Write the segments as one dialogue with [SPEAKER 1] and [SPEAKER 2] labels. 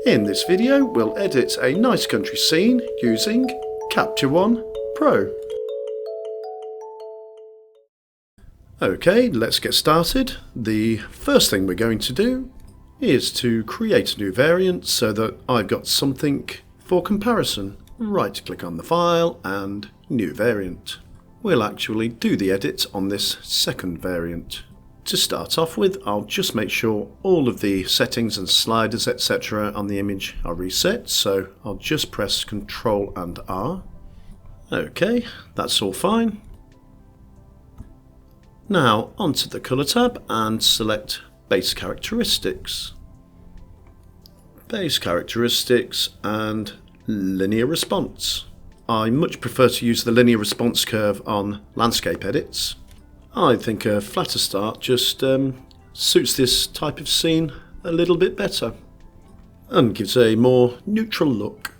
[SPEAKER 1] In this video we'll edit a nice country scene using Captue One Pro. Okay, let's get started. The first thing we're going to do is to create a new variant so that I've got something for comparison. Right click on the file and new variant. We'll actually do the edit on this second variant. To start off with, I'll just make sure all of the settings and sliders etc. on the image are reset, so I'll just press Ctrl and R. Okay, that's all fine. Now onto the Colour tab and select Base Characteristics. Base Characteristics and Linear Response. I much prefer to use the linear response curve on landscape edits. I think a flatter start just suits this type of scene a little bit better and gives a more neutral look.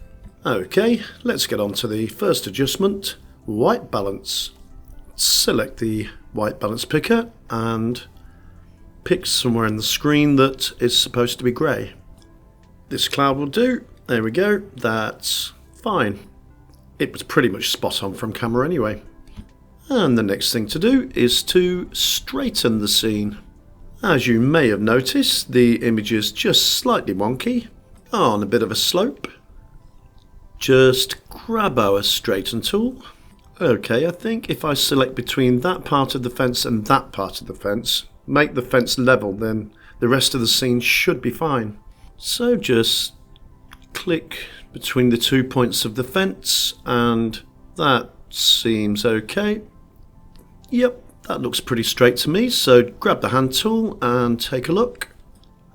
[SPEAKER 1] Okay, let's get on to the first adjustment, white balance. Select the white balance picker and pick somewhere in the screen that is supposed to be grey. This cloud will do. There we go, that's fine. It was pretty much spot on from camera anyway. And the next thing to do is to straighten the scene. As you may have noticed, the image is just slightly wonky, on a bit of a slope. Just grab our straighten tool. Okay, I think if I select between that part of the fence and that part of the fence, make the fence level, then the rest of the scene should be fine. So just click between the 2 points of the fence and that seems okay. Yep, that looks pretty straight to me, so grab the hand tool and take a look.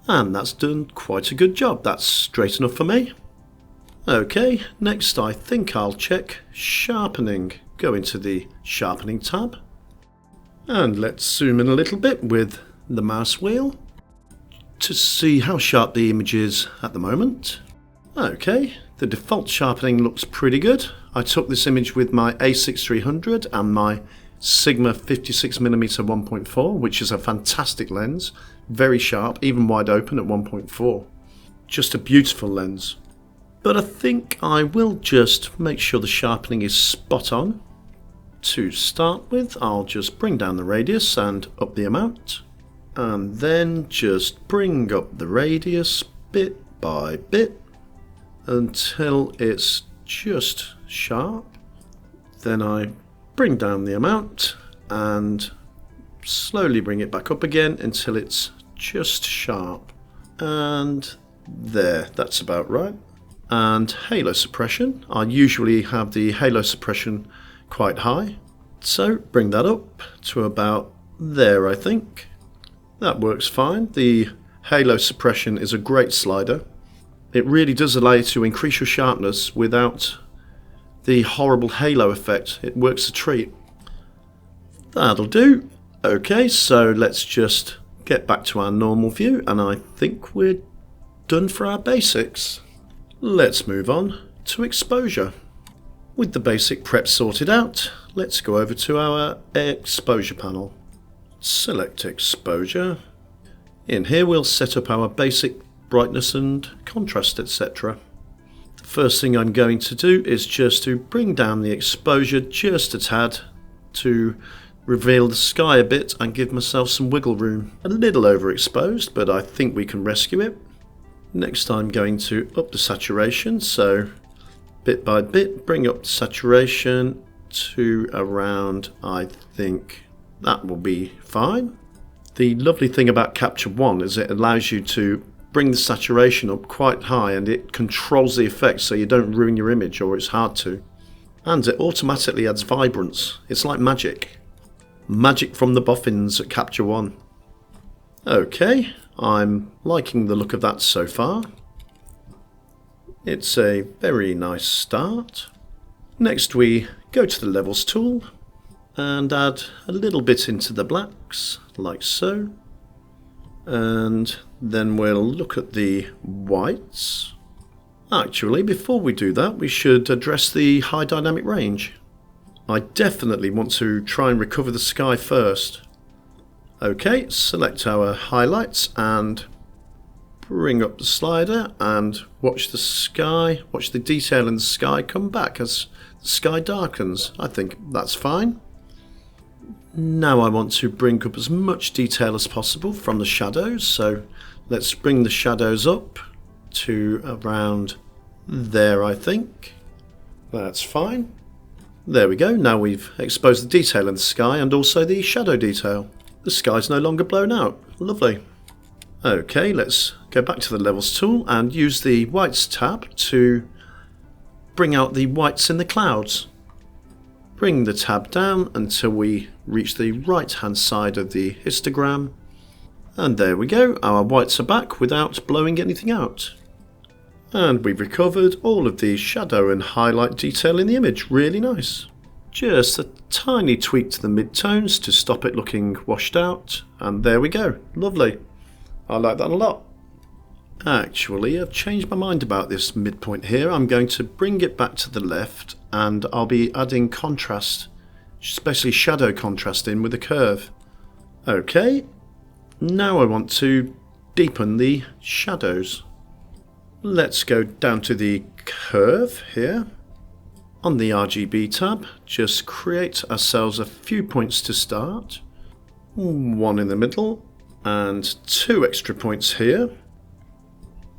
[SPEAKER 1] And that's done quite a good job, that's straight enough for me. Okay, next I think I'll check sharpening. Go into the sharpening tab. And let's zoom in a little bit with the mouse wheel to see how sharp the image is at the moment. Okay, the default sharpening looks pretty good. I took this image with my A6300 and my Sigma 56mm 1.4, which is a fantastic lens, very sharp, even wide open at 1.4. Just a beautiful lens. But I think I will just make sure the sharpening is spot on. To start with, I'll just bring down the radius and up the amount, and then just bring up the radius bit by bit until it's just sharp. Then I bring down the amount and slowly bring it back up again until it's just sharp. And there, that's about right. And halo suppression, I usually have the halo suppression quite high, so bring that up to about there. I think that works fine. The halo suppression is a great slider. It really does allow you to increase your sharpness without the horrible halo effect. It works a treat. That'll do. Okay, so let's just get back to our normal view, and I think we're done for our basics. Let's move on to exposure. With the basic prep sorted out, let's go over to our exposure panel. Select exposure. In here we'll set up our basic brightness and contrast, etc. The first thing I'm going to do is just to bring down the exposure just a tad to reveal the sky a bit and give myself some wiggle room. A little overexposed, but I think we can rescue it. Next I'm going to up the saturation, so bit by bit bring up the saturation to around, I think that will be fine. The lovely thing about Captue One is it allows you to bring the saturation up quite high and it controls the effect so you don't ruin your image, or it's hard to. And it automatically adds vibrance. It's like magic. Magic from the boffins at Captue One. Okay, I'm liking the look of that so far. It's a very nice start. Next we go to the levels tool and add a little bit into the blacks, like so. And then we'll look at the whites. Actually, before we do that, we should address the high dynamic range. I definitely want to try and recover the sky first. Okay, select our highlights and bring up the slider and watch the sky, watch the detail in the sky come back as the sky darkens. I think that's fine. Now I want to bring up as much detail as possible from the shadows, so let's bring the shadows up to around there, I think. That's fine. There we go. Now we've exposed the detail in the sky and also the shadow detail. The sky's no longer blown out. Lovely. Okay, let's go back to the Levels tool and use the Whites tab to bring out the whites in the clouds. Bring the tab down until we reach the right hand side of the histogram. And there we go, our whites are back without blowing anything out. And we've recovered all of the shadow and highlight detail in the image. Really nice. Just a tiny tweak to the midtones to stop it looking washed out. And there we go. Lovely. I like that a lot. Actually, I've changed my mind about this midpoint here. I'm going to bring it back to the left and I'll be adding contrast, especially shadow contrast in with the curve. Okay, now I want to deepen the shadows. Let's go down to the curve here. On the RGB tab, just create ourselves a few points to start. One in the middle and 2 extra points here.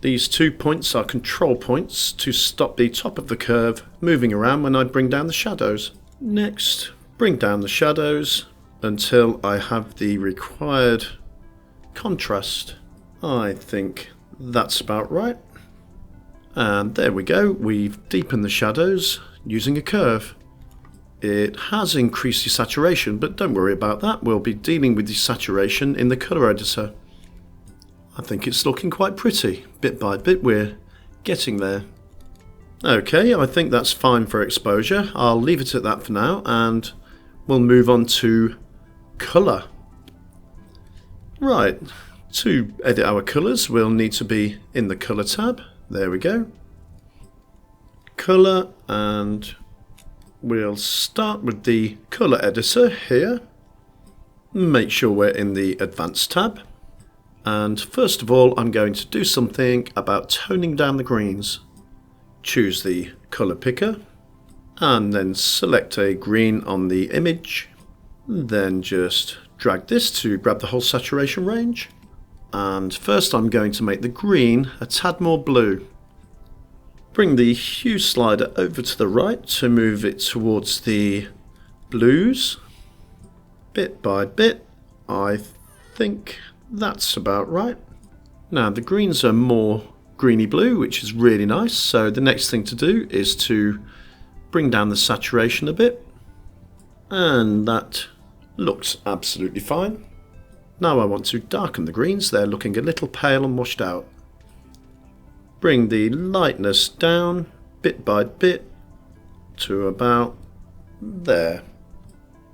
[SPEAKER 1] These 2 points are control points to stop the top of the curve moving around when I bring down the shadows. Next, bring down the shadows until I have the required contrast. I think that's about right. And there we go, we've deepened the shadows using a curve. It has increased the saturation, but don't worry about that, we'll be dealing with the saturation in the colour editor. I think it's looking quite pretty. Bit by bit we're getting there. Okay, I think that's fine for exposure. I'll leave it at that for now and we'll move on to colour. Right, to edit our colours we'll need to be in the colour tab. There we go. Colour, and we'll start with the colour editor here. Make sure we're in the advanced tab. And first of all, I'm going to do something about toning down the greens. Choose the colour picker and then select a green on the image. Then just drag this to grab the whole saturation range. And first I'm going to make the green a tad more blue. Bring the hue slider over to the right to move it towards the blues. Bit by bit, I think that's about right. Now the greens are more greeny blue, which is really nice, so the next thing to do is to bring down the saturation a bit, and that looks absolutely fine. Now I want to darken the greens, they're looking a little pale and washed out. Bring the lightness down bit by bit to about there.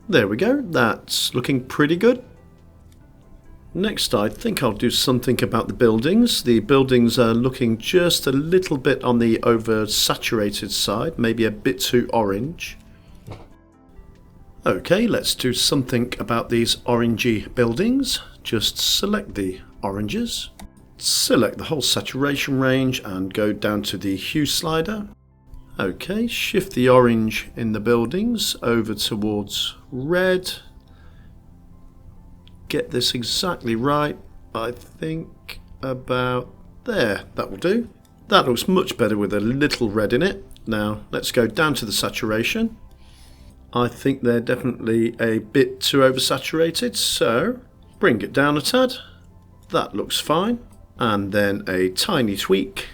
[SPEAKER 1] There we go, that's looking pretty good. Next, I think I'll do something about the buildings. The buildings are looking just a little bit on the oversaturated side, maybe a bit too orange. Okay, let's do something about these orangey buildings. Just select the oranges, select the whole saturation range and go down to the hue slider. Okay, shift the orange in the buildings over towards red. Get this exactly right, I think about there, that will do. That looks much better with a little red in it. Now let's go down to the saturation. I think they're definitely a bit too oversaturated, so bring it down a tad. That looks fine. And then a tiny tweak,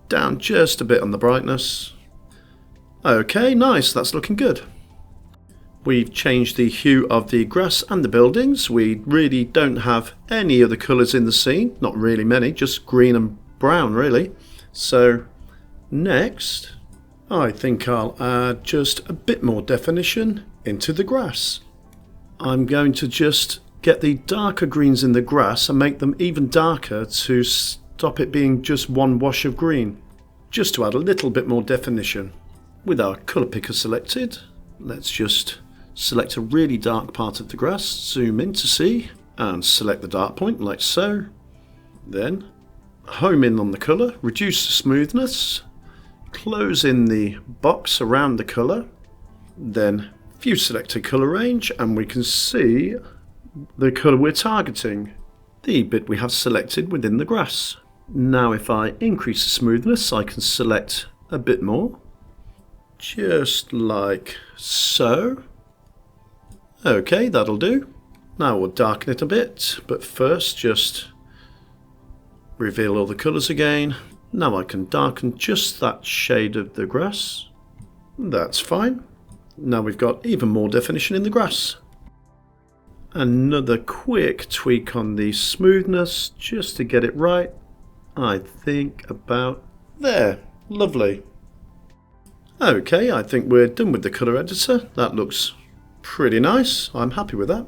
[SPEAKER 1] down just a bit on the brightness. Okay, nice, that's looking good. We've changed the hue of the grass and the buildings. We really don't have any other colours in the scene. Not really many, just green and brown really. So next, I think I'll add just a bit more definition into the grass. I'm going to just get the darker greens in the grass and make them even darker to stop it being just one wash of green. Just to add a little bit more definition. With our colour picker selected, let's just select a really dark part of the grass, zoom in to see, and select the dark point like so. Then home in on the colour, reduce the smoothness, close in the box around the colour, then view selected colour range, and we can see the colour we're targeting, the bit we have selected within the grass. Now if I increase the smoothness, I can select a bit more, just like so. Okay, that'll do. Now we'll darken it a bit, but first just reveal all the colours again. Now I can darken just that shade of the grass. That's fine. Now we've got even more definition in the grass. Another quick tweak on the smoothness just to get it right. I think about there. Lovely. Okay, I think we're done with the colour editor. That looks pretty nice. I'm happy with that.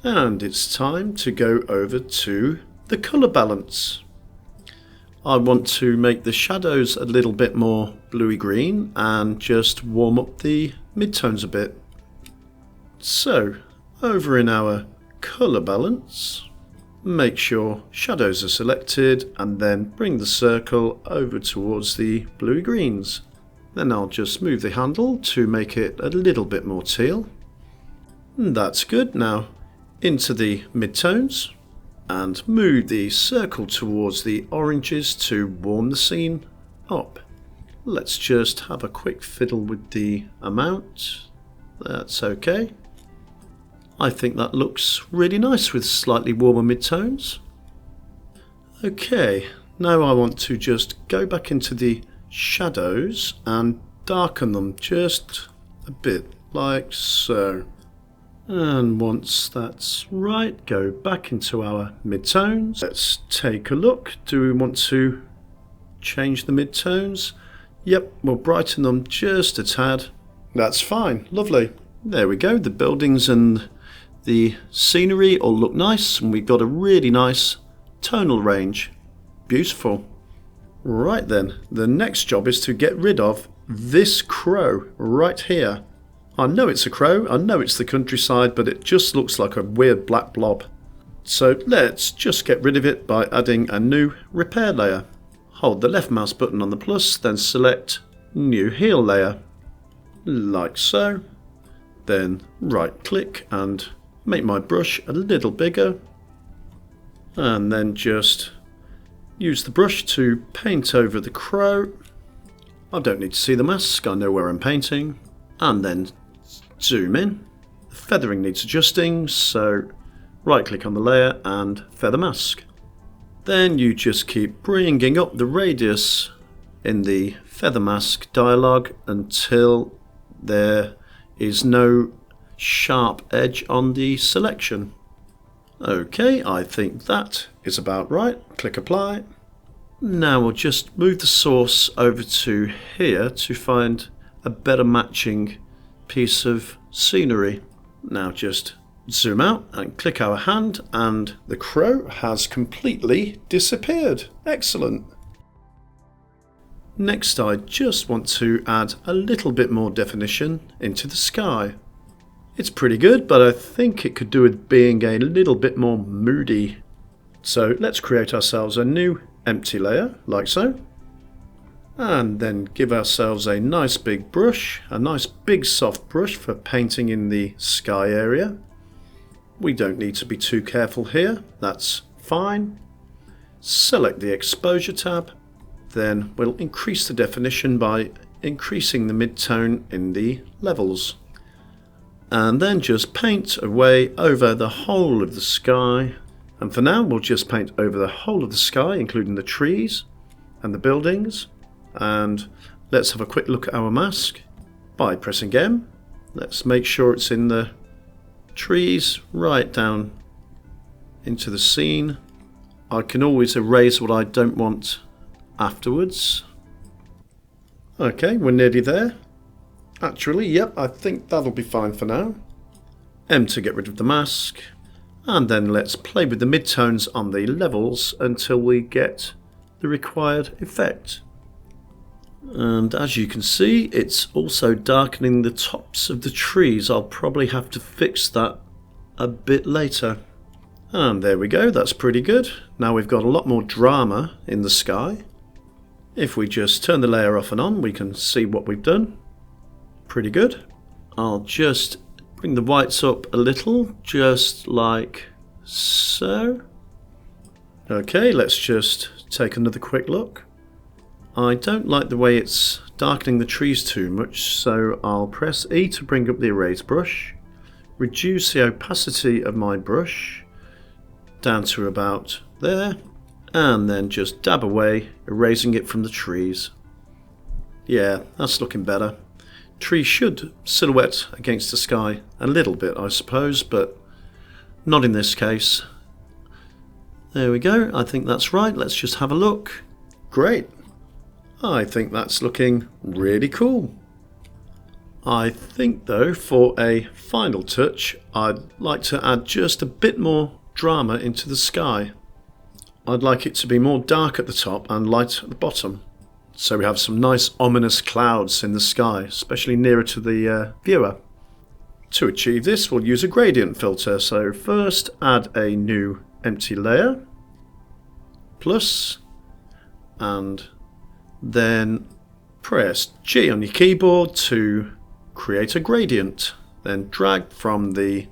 [SPEAKER 1] And it's time to go over to the colour balance. I want to make the shadows a little bit more bluey green and just warm up the midtones a bit. So over in our colour balance, make sure shadows are selected and then bring the circle over towards the bluey greens. Then I'll just move the handle to make it a little bit more teal. That's good. Now into the midtones and move the circle towards the oranges to warm the scene up. Let's just have a quick fiddle with the amount. That's okay. I think that looks really nice with slightly warmer midtones. Okay, now I want to just go back into the shadows and darken them just a bit, like so. And once that's right, go back into our midtones. Let's take a look. Do we want to change the midtones? Yep, we'll brighten them just a tad. That's fine, lovely. There we go, the buildings and the scenery all look nice, and we've got a really nice tonal range. Beautiful. Right then, the next job is to get rid of this crow right here. I know it's a crow, I know it's the countryside, but it just looks like a weird black blob. So let's just get rid of it by adding a new repair layer. Hold the left mouse button on the plus, then select New Heal Layer, like so. Then right click and make my brush a little bigger. And then just use the brush to paint over the crow. I don't need to see the mask, I know where I'm painting. And then zoom in. The feathering needs adjusting, so right click on the layer and feather mask. Then you just keep bringing up the radius in the feather mask dialog until there is no sharp edge on the selection. Okay, I think that is about right. Click apply. Now we'll just move the source over to here to find a better matching piece of scenery. Now just zoom out and click our hand and the crow has completely disappeared. Excellent. Next I just want to add a little bit more definition into the sky. It's pretty good, but I think it could do with being a little bit more moody. So let's create ourselves a new empty layer, like so. And then give ourselves a nice big brush, a nice big soft brush for painting in the sky area. We don't need to be too careful here, that's fine. Select the exposure tab, then we'll increase the definition by increasing the mid-tone in the levels. And then just paint away over the whole of the sky. And for now we'll just paint over the whole of the sky, including the trees and the buildings. And let's have a quick look at our mask by pressing M. Let's make sure it's in the trees right down into the scene. I can always erase what I don't want afterwards. Okay, we're nearly there. Actually, yep, I think that'll be fine for now. M to get rid of the mask. And then let's play with the midtones on the levels until we get the required effect. And as you can see, it's also darkening the tops of the trees. I'll probably have to fix that a bit later. And there we go, that's pretty good. Now we've got a lot more drama in the sky. If we just turn the layer off and on, we can see what we've done. Pretty good. I'll just bring the whites up a little, just like so. Okay, let's just take another quick look. I don't like the way it's darkening the trees too much, so I'll press E to bring up the erase brush, reduce the opacity of my brush down to about there, and then just dab away, erasing it from the trees. Yeah, that's looking better. Trees should silhouette against the sky a little bit, I suppose, but not in this case. There we go, I think that's right. Let's just have a look. Great. I think that's looking really cool. I think though, for a final touch, I'd like to add just a bit more drama into the sky. I'd like it to be more dark at the top and light at the bottom, so we have some nice ominous clouds in the sky, especially nearer to the viewer. To achieve this, we'll use a gradient filter. So first add a new empty layer, plus, and then press G on your keyboard to create a gradient. Then drag from the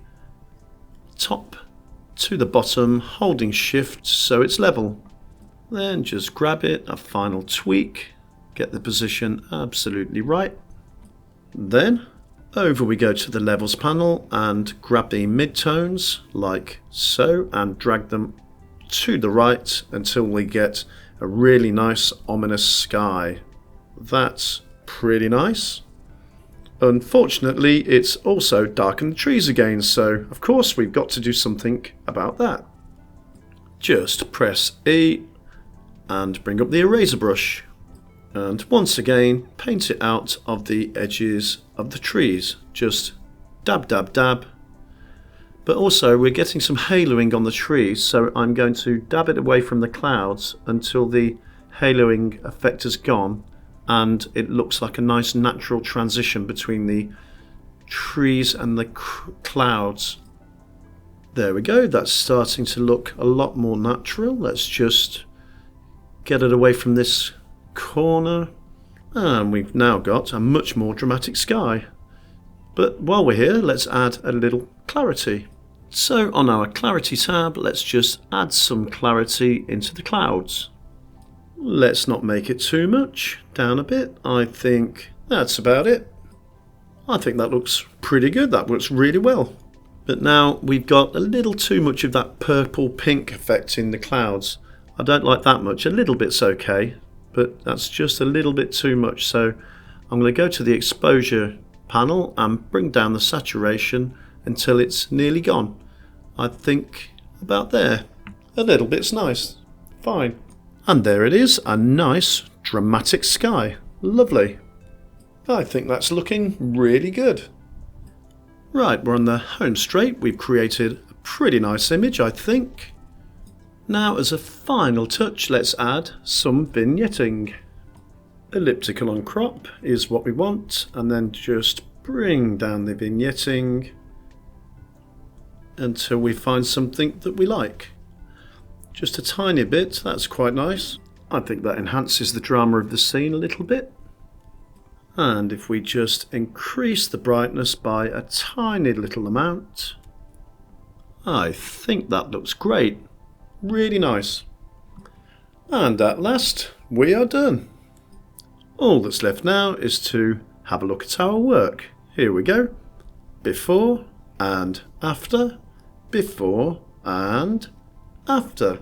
[SPEAKER 1] top to the bottom, holding shift so it's level. Then just grab it, a final tweak, get the position absolutely right. Then over we go to the levels panel and grab the midtones like so and drag them to the right until we get a really nice ominous sky. That's pretty nice. Unfortunately, it's also darkened the trees again, so of course we've got to do something about that. Just press E and bring up the eraser brush, and once again paint it out of the edges of the trees. Just dab dab dab. But also we're getting some haloing on the trees, so I'm going to dab it away from the clouds until the haloing effect is gone and it looks like a nice natural transition between the trees and the clouds. There we go, that's starting to look a lot more natural. Let's just get it away from this corner, and we've now got a much more dramatic sky. But while we're here, let's add a little clarity. So on our clarity tab, let's just add some clarity into the clouds. Let's not make it too much, down a bit. I think that's about it. I think that looks pretty good, that works really well. But now we've got a little too much of that purple pink effect in the clouds. I don't like that much, a little bit's okay, but that's just a little bit too much. So I'm going to go to the exposure panel and bring down the saturation until it's nearly gone. I think about there. A little bit's nice. Fine. And there it is, a nice dramatic sky. Lovely. I think that's looking really good. Right, we're on the home straight. We've created a pretty nice image, I think. Now as a final touch, let's add some vignetting. Elliptical on crop is what we want, and then just bring down the vignetting until we find something that we like. Just a tiny bit, that's quite nice. I think that enhances the drama of the scene a little bit. And if we just increase the brightness by a tiny little amount, I think that looks great. Really nice. And at last, we are done. All that's left now is to have a look at our work. Here we go. Before and after. Before and after.